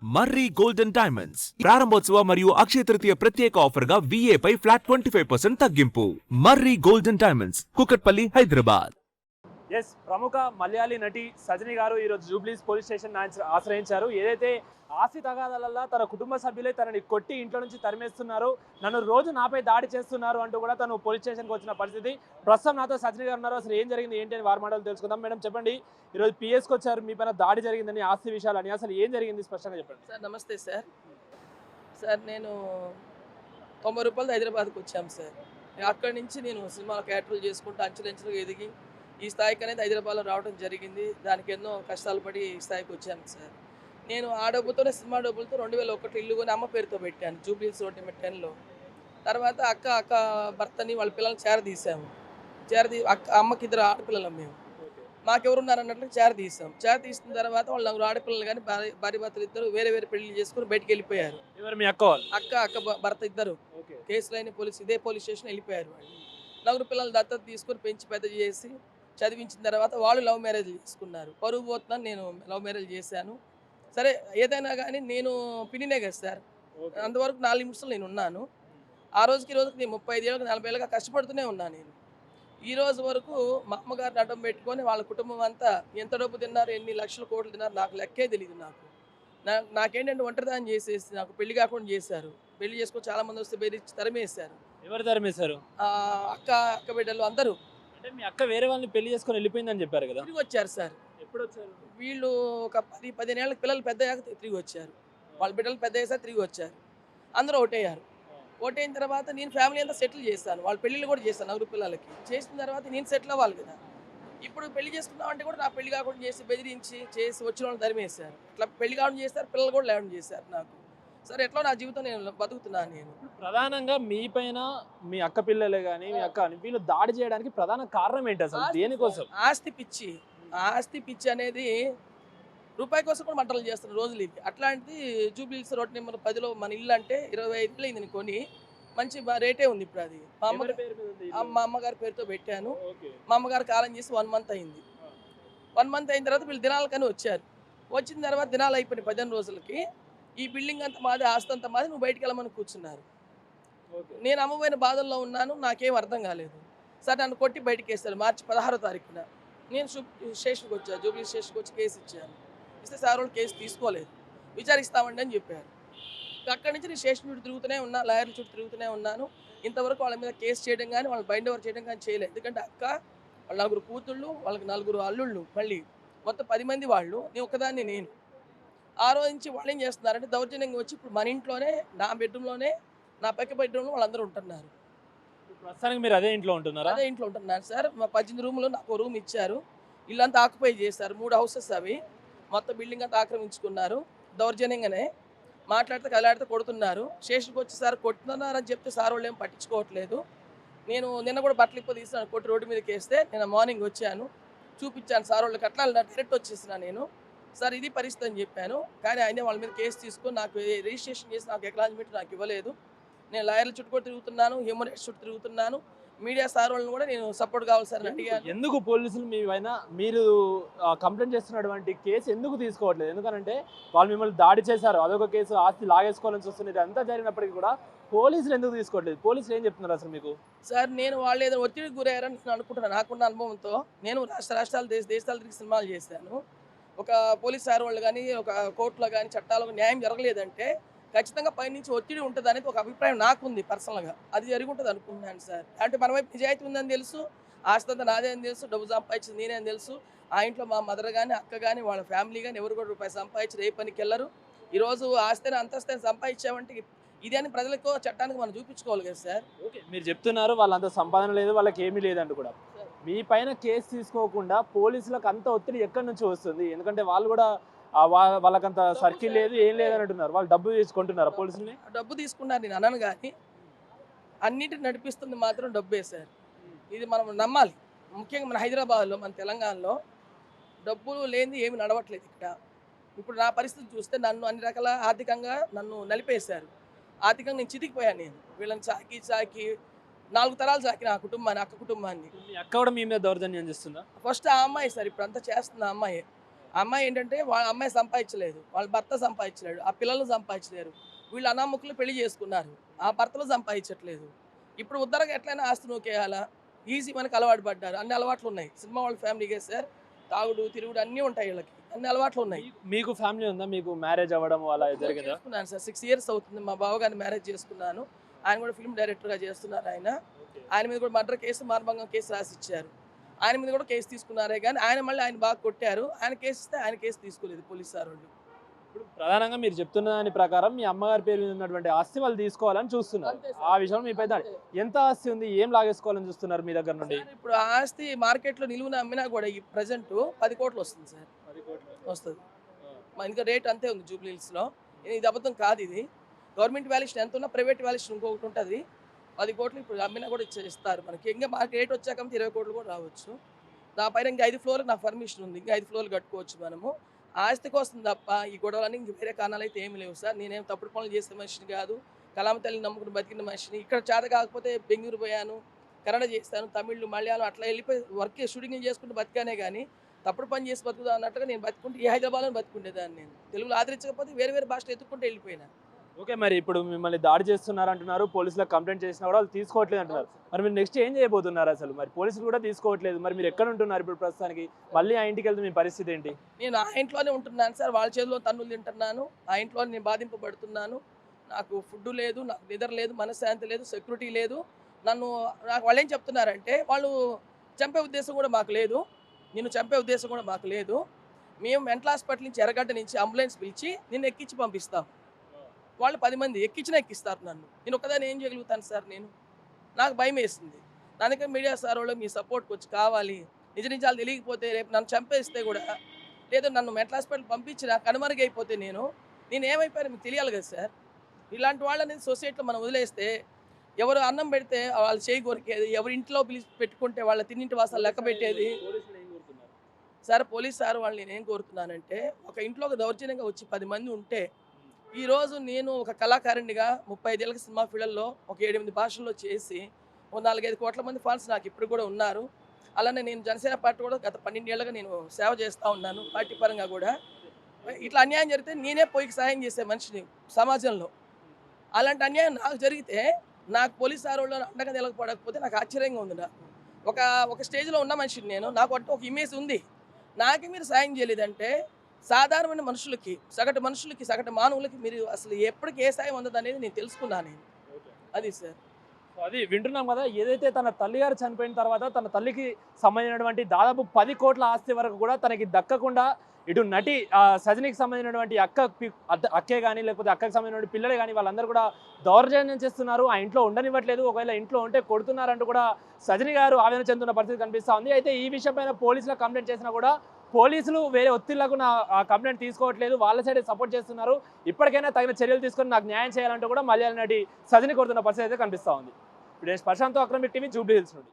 మర్రి golden diamonds ప్రారంభోత్సవ మరియు అక్షయ తృతీయ ప్రత్యేక ఆఫర్ గా VA పై ఫ్లాట్ 25% తగ్గింపు. Marri golden diamonds, Kukatpally, Hyderabad. Yes, ప్రముఖ మలయాళీ నటి సజని గారు ఈరోజు జూబ్లీస్ పోలీస్ స్టేషన్ ఆశ్రయించారు. ఏదైతే ఆస్తి తగాదాలల్లో తన కుటుంబ సభ్యులే తనని కొట్టి ఇంట్లో నుంచి తరిమేస్తున్నారు, నన్ను రోజు నాపై దాడి చేస్తున్నారు అంటూ కూడా తను పోలీస్ స్టేషన్కి వచ్చిన పరిస్థితి. ప్రస్తుతం నాతో సజని గారు ఉన్నారు. అసలు ఏం జరిగింది ఏంటి అని వారి మాటలు తెలుసుకుందాం. మేడం చెప్పండి, ఈరోజు పిఎస్కి వచ్చారు, మీ పైన దాడి జరిగిందని, ఆస్తి విషయాలని, అసలు ఏం జరిగింది స్పష్టంగా చెప్పండి. సార్ నమస్తే సార్. సార్ నేను 90 రూపాయలతో హైదరాబాద్కి వచ్చాము సార్. అక్కడి నుంచి నేను సినిమాలో క్యాటర్లు చేసుకుంటూ అంచెలంచెలుగా ఎదిగి ఈ స్థాయికి అనేది హైదరాబాద్లో రావడం జరిగింది. దానికి ఎన్నో కష్టాలు పడి ఈ స్థాయికి వచ్చాను సార్. నేను ఆ డబ్బుతోనే సినిమా డబ్బులతో 2001 ఇల్లు కొని అమ్మ పేరుతో పెట్టాను జూబ్లీస్ రోడ్ నెంబర్ 10లో. తర్వాత అక్క భర్తని వాళ్ళ పిల్లల్ని చేరదీసాము. అమ్మకి 2 ఆడపిల్లలం మేము, మాకెవరున్నారు అన్నట్లు చేరదీసాం. చేరదీసిన తర్వాత వాళ్ళు 4 ఆడపిల్లలు కానీ భార్య భర్తలు ఇద్దరు వేరే వేరే పెళ్లి చేసుకుని బయటికి వెళ్ళిపోయారు. మీ అక్క భర్త ఇద్దరు కేసులు అయిన ఇదే పోలీస్ స్టేషన్ వెళ్ళిపోయారు. వాళ్ళు 4 పిల్లలు దత్తత తీసుకుని పెంచి పెద్ద చేసి చదివించిన తర్వాత వాళ్ళు లవ్ మ్యారేజ్ చేసుకున్నారు. పరువు పోతున్నాను, నేను లవ్ మ్యారేజ్ చేశాను. సరే ఏదైనా కానీ నేను పిన్నినే కదా సార్, అంతవరకు 4 నిమిషాలు నేను ఉన్నాను. ఆ రోజుకి ఈ రోజుకి నేను 35 ఏళ్ళకి 40 ఏళ్ళగా కష్టపడుతూనే ఉన్నాను. నేను ఈ రోజు వరకు మా అమ్మగారిని అడ్డం పెట్టుకొని వాళ్ళ కుటుంబం అంతా ఎంత డబ్బు తిన్నారు, ఎన్ని లక్షల కోట్లు తిన్నారు నాకు లెక్కే తెలియదు. నాకేంటంటే ఒంటరిదాన్ని చేసేసి నాకు పెళ్లి కాకుండా చేశారు. పెళ్లి చేసుకొని చాలా మంది వస్తే బెదిరించి తరిమేశారు. ఎవరు తరిమేశారు? అక్క బిడ్డలు అందరూ. అంటే మీ అక్క వేరే వాళ్ళని పెళ్లి చేసుకొని వెళ్ళిపోయిందని చెప్పారు కదా, తిరిగి వచ్చారు సార్. ఎప్పుడు వచ్చారు? వీళ్ళు ఒక 10-15 ఏళ్ళకి పిల్లలు పెద్ద తిరిగి వచ్చారు. వాళ్ళ బిడ్డలు పెద్ద అయ్యేసారి తిరిగి వచ్చారు. అందరూ ఓటయ్యారు. ఓటైన తర్వాత నేను ఫ్యామిలీ అంతా సెటిల్ చేశాను. వాళ్ళ పెళ్ళిళ్ళు కూడా చేశాను 4 పిల్లలకి. చేసిన తర్వాత నేను సెటిల్ అవ్వాలి కదా. ఇప్పుడు పెళ్లి చేసుకున్నామంటే కూడా నా పెళ్లి కాకుండా చేసి బెదిరించి చేసి వచ్చిన వాళ్ళని తరిమేశారు. ఇట్లా పెళ్లి కాకుండా చేస్తారు, పిల్లలు కూడా లేవడం చేశారు నాకు. సరే ఎట్లా నా జీవితం నేను బతుకుతున్నాను. నేను ప్రధానంగా మీ పైన మీ అక్క పిల్లలే కానీ మీ అక్క వీళ్ళు దాడి చేయడానికి ప్రధాన కారణం ఏంటి అసలు? దేనికోసం? ఆస్తి పిచ్చి అనేది రూపాయి కోసం కూడా మంటలు చేస్తున్న రోజులు ఇవి. అట్లాంటిది జూబ్లీస్ రోడ్ నెంబర్ 10లో మన ఇల్లు అంటే 25 ఏళ్ళు అయింది కొని, మంచి రేటే ఉంది ఇప్పుడు. అది మా అమ్మగారి పేరుతో పెట్టాను. మా అమ్మగారు కాలం చేసి 1 మంత్ అయింది. 1 మంత్ అయిన తర్వాత వీళ్ళు దినాలకని వచ్చారు. వచ్చిన తర్వాత దినాలు అయిపోయినాయి 15 రోజులకి. ఈ బిల్డింగ్ అంతా మాది, ఆస్తి అంతా మాది, నువ్వు బయటికి వెళ్ళమని కూర్చున్నారు. నేను అమ్మపోయిన బాధల్లో ఉన్నాను, నాకేం అర్థం కాలేదు. సరే నన్ను కొట్టి బయటికి వేస్తారు మార్చి 16వ తారీఖున. నేను స్టేషన్కి వచ్చాను, జూబ్లీ స్టేషన్కి వచ్చి కేసు ఇచ్చాను. ఇస్తే సార్ వాళ్ళు కేసు తీసుకోలేదు, విచారిస్తామండి అని చెప్పారు. అక్కడి నుంచి నేను స్టేషన్ చుట్టూ తిరుగుతూనే ఉన్నా, లాయర్ల చుట్టూ తిరుగుతూనే ఉన్నాను. ఇంతవరకు వాళ్ళ మీద కేసు చేయడం కానీ వాళ్ళని బైండ్ ఓవర్ చేయడం కానీ చేయలేదు. ఎందుకంటే అక్క వాళ్ళ 4 కూతుళ్ళు, వాళ్ళకి 4 అల్లుళ్ళు, మళ్ళీ మొత్తం 10 మంది వాళ్ళు, నేను ఒకదాన్ని. నేను ఆ రోజు నుంచి వాళ్ళు ఏం చేస్తున్నారంటే దౌర్జన్యంగా వచ్చి ఇప్పుడు మన ఇంట్లోనే, నా బెడ్రూమ్లోనే, నా పక్క బెడ్రూమ్లో వాళ్ళందరూ ఉంటున్నారు. ప్రస్తుతానికి మీరు అదే ఇంట్లో ఉంటున్నారా? అదే ఇంట్లో ఉంటున్నారు సార్. మా 18 రూమ్లో నాకు రూమ్ ఇచ్చారు. ఇల్లంతా ఆక్యుపై చేశారు. 3 హౌసెస్ అవి. మొత్తం బిల్డింగ్ అంతా ఆక్రమించుకున్నారు. దౌర్జన్యంగానే మాట్లాడితే కలాడితే కొడుతున్నారు. స్టేషన్కి వచ్చి సార్ కొట్టుతున్నారని చెప్తే సార్ వాళ్ళు ఏం పట్టించుకోవట్లేదు. నేను నిన్న కూడా బట్టలు ఇప్ప తీసినాను, కొట్టి రోడ్డు మీదకి వేస్తే నేను మార్నింగ్ వచ్చాను, చూపించాను సార్ వాళ్ళకి. అట్లా డైరెక్ట్ వచ్చేసిన నేను. సార్ ఇది పరిస్థితి అని చెప్పాను. కానీ ఆయన వాళ్ళ మీద కేసు తీసుకొని నాకు రిజిస్ట్రేషన్ చేసి నాకు ఎక్నాలజ్మెంట్ నాకు ఇవ్వలేదు. నేను లాయర్ల చుట్టూ కూడా తిరుగుతున్నాను, హ్యూమన్ రైట్స్ చుట్టూ తిరుగుతున్నాను. మీడియా సార్ వాళ్ళని కూడా నేను సపోర్ట్ కావాలి సార్ అని అడిగాను. ఎందుకు పోలీసులు మీ పైన మీరు కంప్లైంట్ చేస్తున్నటువంటి కేసు ఎందుకు తీసుకోవట్లేదు? ఎందుకంటే వాళ్ళు మిమ్మల్ని దాడి చేశారు, అదొక కేసు, ఆస్తి లాగేసుకోవాలని చూస్తున్నది అంతా జరిగినప్పటికీ కూడా పోలీసులు ఎందుకు తీసుకోవట్లేదు? పోలీసులు ఏం చెప్తున్నారు అసలు మీకు? సార్ నేను వాళ్ళు ఏదైనా ఒత్తిడికి గురయ్యారని నేను అనుకుంటున్నాను. నాకున్న అనుభవంతో నేను రాష్ట్రాలు దేశాలు తిరిగి సినిమాలు చేశాను. ఒక పోలీస్ సార్ వాళ్ళు కానీ, ఒక కోర్టులో కానీ, చట్టాలకు న్యాయం జరగలేదంటే ఖచ్చితంగా పైనుంచి ఒత్తిడి ఉంటుంది అనేది ఒక అభిప్రాయం నాకుంది పర్సనల్గా. అది జరిగి ఉంటుంది అనుకుంటున్నాను సార్. అంటే మన వైపు నిజాయితీ ఉందని తెలుసు, ఆస్తి అంతా నాదే అని తెలుసు, డబ్బు సంపాదించింది నేనే అని తెలుసు. ఆ ఇంట్లో మా మదర్ కానీ, అక్క కానీ, వాళ్ళ ఫ్యామిలీ కానీ ఎవరు కూడా రూపాయి సంపాదించి ఏ పనికి వెళ్ళరు. ఈరోజు ఆస్తిని అంతస్తుని సంపాదించామంటే ఇది అని ప్రజలకు, చట్టానికి మనం చూపించుకోవాలి కదా సార్. ఓకే, మీరు చెప్తున్నారు వాళ్ళంత సంపాదన లేదు, వాళ్ళకి ఏమీ లేదంటూ కూడా. మీ పైన కేసు తీసుకోకుండా పోలీసులకు అంత ఒత్తిడి ఎక్కడి నుంచి వస్తుంది? ఎందుకంటే వాళ్ళు కూడా వాళ్ళకంత సర్కిల్ లేదు, ఏం లేదు అని అంటున్నారు. వాళ్ళు డబ్బు తీసుకుంటున్నారు పోలీసుల్ని. డబ్బు తీసుకున్నారు నేను అనను, కానీ అన్నిటిని నడిపిస్తుంది మాత్రం డబ్బే సార్. ఇది మనం నమ్మాలి. ముఖ్యంగా మన హైదరాబాద్లో, మన తెలంగాణలో డబ్బులు లేనిది ఏమి నడవట్లేదు ఇక్కడ. ఇప్పుడు నా పరిస్థితి చూస్తే నన్ను అన్ని రకాల ఆర్థికంగా నన్ను నలిపేశారు. ఆర్థికంగా నేను చితికిపోయాను. నేను వీళ్ళని చాకి 4 తరాలు చాకిన ఆ కుటుంబాన్ని, అక్క కుటుంబాన్ని. మీ అక్క కూడా మీ మీద దౌర్జన్యం చేస్తుందా? ఫస్ట్ ఆ అమ్మాయి సార్, ఇప్పుడు అంతా చేస్తుంది ఆ అమ్మాయి. ఆ అమ్మాయి ఏంటంటే వాళ్ళ అమ్మాయి సంపాదించలేదు, వాళ్ళ భర్త సంపాదించలేడు, ఆ పిల్లలు సంపాదించలేరు, వీళ్ళు అనామకులు పెళ్లి చేసుకున్నారు, ఆ భర్తలు సంపాదించట్లేదు. ఇప్పుడు ఉద్దరగా ఎట్లయినా ఆస్తి నూకేయాలా, ఈజీ మనకి అలవాటు పడ్డారు. అన్ని అలవాట్లు ఉన్నాయి. సినిమా వాళ్ళ ఫ్యామిలీకే సార్, తాగుడు తిరుగుడు అన్నీ ఉంటాయి వీళ్ళకి, అన్ని అలవాట్లు ఉన్నాయి. మీకు ఫ్యామిలీ ఉందా? మీకు మ్యారేజ్ అవ్వడం అలా జరిగిందా? చేసుకున్నాను సార్, 6 years అవుతుంది. మా బావగారిని మ్యారేజ్ చేసుకున్నాను. ఆయన కూడా ఫిల్మ్ డైరెక్టర్గా చేస్తున్నారు. ఆయన మీద కూడా మర్డర్ కేసు, మానభంగం కేసు రాసి ఇచ్చారు. ఆయన మీద కూడా కేసు తీసుకున్నారే కానీ ఆయన మళ్ళీ ఆయన బాగా కొట్టారు. ఆయన కేసు ఇస్తే ఆయన కేసు తీసుకోలేదు పోలీస్ సార్ వాళ్ళు. ఇప్పుడు ప్రధానంగా మీరు చెప్తున్న దాని ప్రకారం మీ అమ్మగారి పేరు మీద ఉన్నటువంటి ఆస్తి వాళ్ళు తీసుకోవాలని చూస్తున్నారు. అంతే సార్. ఆ విషయంలో మీ పెద్ద ఎంత ఆస్తి ఉంది, ఏం లాగేసుకోవాలని చూస్తున్నారు మీ దగ్గర నుండి? సార్, ఇప్పుడు ఆ ఆస్తి మార్కెట్లో నిలువున అమ్మినా కూడా ఈ ప్రజెంట్ 10 కోట్లు వస్తుంది సార్, వస్తుంది. ఇంకా రేట్ అంతే ఉంది జూబ్లీ హిల్స్లో. ఇది అబద్ధం కాదు. ఇది గవర్నమెంట్ వాల్యుయేషన్ ఎంత ఉన్నా ప్రైవేట్ వాల్యుయేషన్ ఇంకొకటి ఉంటుంది. 10 కోట్లు ఇప్పుడు అమ్మినా కూడా ఇస్తారు మనకి. ఇంకా మార్కెట్ రేట్ వచ్చాక 20 కోట్లు కూడా రావచ్చు. దానిపైన ఇంకా 5 ఫ్లోర్లు నాకు పర్మిషన్ ఉంది, ఇంకా 5 ఫ్లోర్లు కట్టుకోవచ్చు మనము. ఆస్తికి వస్తుంది తప్ప ఈ గొడవలని ఇంక వేరే కారణాలు అయితే ఏమి లేవు సార్. నేనేం తప్పుడు పనులు చేసే మనిషిని కాదు, కలామ తల్లిని నమ్ముకుని బతికిన మనిషిని. ఇక్కడ చేత కాకపోతే బెంగళూరు పోయాను, కన్నడ చేస్తాను, తమిళ్ మలయాళం అట్లా వెళ్ళిపోయి వర్క్ షూటింగ్ చేసుకుంటూ బతికానే కానీ తప్పుడు పని చేసి బతుకుదా అన్నట్టుగా నేను బతుకుంటే ఈ హైదరాబాద్లో బతుకుండేదాన్ని. నేను తెలుగులో ఆదరించకపోతే వేరే వేరే భాషలు ఎత్తుక్కుంటూ వెళ్ళిపోయినా. ఓకే, మరి ఇప్పుడు మిమ్మల్ని దాడి చేస్తున్నారు అంటున్నారు, పోలీసులకు కంప్లైంట్ చేసినా కూడా వాళ్ళు తీసుకోవట్లేదు అంటున్నారు. మరి మీరు నెక్స్ట్ ఏం చేయబోతున్నారు? అసలు మరి పోలీసులు కూడా తీసుకోవట్లేదు, మరి మీరు ఎక్కడ ఉంటున్నారు ఇప్పుడు ప్రస్తుతానికి? మళ్ళీ ఆ ఇంటికి వెళ్తే మీ పరిస్థితి ఏంటి? నేను ఆ ఇంట్లోనే ఉంటున్నాను సార్, వాళ్ళ చేతిలో తన్నులు తింటున్నాను, ఆ ఇంట్లో నేను బాధింపబడుతున్నాను. నాకు ఫుడ్ లేదు, నాకు నిద్ర లేదు, మనశ్శాంతి లేదు, సెక్యూరిటీ లేదు. నాకు వాళ్ళు ఏం చెప్తున్నారంటే వాళ్ళు చంపే ఉద్దేశం కూడా మాకు లేదు, నిన్ను చంపే ఉద్దేశం కూడా మాకు లేదు, మేము మెంటల్ హాస్పిటల్ నుంచి ఎర్రగడ్డ నుంచి అంబులెన్స్ పిలిచి నిన్ను ఎక్కించి పంపిస్తాం. వాళ్ళు 10 మంది ఎక్కించినా ఎక్కిస్తారు నన్ను. నేను ఒక్కదాన్ని ఏం చేయగలుగుతాను సార్? నాకు భయం వేస్తుంది. దానికే మీడియా సార్ వాళ్ళు మీ సపోర్ట్కి వచ్చి కావాలి, నిజ నిజాలు తెలియకపోతే రేపు నన్ను చంపేస్తే కూడా, లేదా నన్ను మెంటల్ హాస్పిటల్ పంపించిన కనుమరుగైపోతే నేను ఏమైపోయాను మీకు తెలియాలి కదా సార్. ఇలాంటి వాళ్ళని సొసైటీలో మనం వదిలేస్తే ఎవరు అన్నం పెడితే వాళ్ళు చేయి కొరికేది, ఎవరి ఇంట్లో పిలిచి పెట్టుకుంటే వాళ్ళ తిన్నింటి వాసాలు లెక్క పెట్టేది. సార్ పోలీస్ సార్ వాళ్ళు నేను ఏం కోరుతున్నానంటే, ఒక ఇంట్లో ఒక దౌర్జన్యంగా వచ్చి 10 మంది ఉంటే, ఈరోజు నేను ఒక కళాకారునిగా 35 ఏళ్ళకి సినిమా ఫీల్డ్లో ఒక 7-8 భాషల్లో చేసి ఒక 4-5 కోట్ల మంది ఫ్యాన్స్ నాకు ఇప్పుడు కూడా ఉన్నారు. అలానే నేను జనసేన పార్టీ కూడా గత 12 ఏళ్ళుగా నేను సేవ చేస్తూ ఉన్నాను, పార్టీ పరంగా కూడా. ఇట్లా అన్యాయం జరిగితే నేనే పోయికి సహాయం చేసే మనిషిని సమాజంలో. అలాంటి అన్యాయం నాకు జరిగితే నాకు పోలీస్ సార్ వాళ్ళు అండగా నిలబడకపోతే నాకు ఆశ్చర్యంగా ఉంది. నాకు ఒక స్టేజ్లో ఉన్న మనిషిని నేను, నాకు అంటే ఒక ఇమేజ్ ఉంది, నాకే మీరు సాయం చేయలేదంటే సాధారణమైన మనుషులకి, సగటు మనుషులకి, సగటు మానవులకి మీరు అసలు ఎప్పటికి ఏ సాయం అందదు అనేది నేను తెలుసుకున్నాను. అది సార్. అది వింటున్నాం కదా, ఏదైతే తన తల్లి గారు చనిపోయిన తర్వాత తన తల్లికి సంబంధించినటువంటి దాదాపు 10 కోట్ల ఆస్తి వరకు కూడా తనకి దక్కకుండా ఇటు నటి సజనికి సంబంధించినటువంటి అక్కే కానీ లేకపోతే అక్కకి సంబంధించిన పిల్లలే కానీ వాళ్ళందరూ కూడా దౌర్జన్యం చేస్తున్నారు, ఆ ఇంట్లో ఉండనివ్వట్లేదు, ఒకవేళ ఇంట్లో ఉంటే కొడుతున్నారంటూ కూడా సజని గారు ఆవేదన చెందుతున్న పరిస్థితి కనిపిస్తూ ఉంది. అయితే ఈ విషయం పైన పోలీసులకు కంప్లైంట్ చేసినా కూడా పోలీసులు వేరే ఒత్తిళ్లకు కంప్లైంట్ తీసుకోవట్లేదు, వాళ్ళ సైడ్ సపోర్ట్ చేస్తున్నారు. ఇప్పటికైనా తగిన చర్యలు తీసుకొని నాకు న్యాయం చేయాలంటూ కూడా మలయాళ నటి సజని కోరుతున్న పరిస్థితి అయితే కనిపిస్తూ ఉంది. ఇప్పుడు ప్రశాంత్ అక్రమ్ టీవీ జూబ్లీ హిల్స్ నుండి.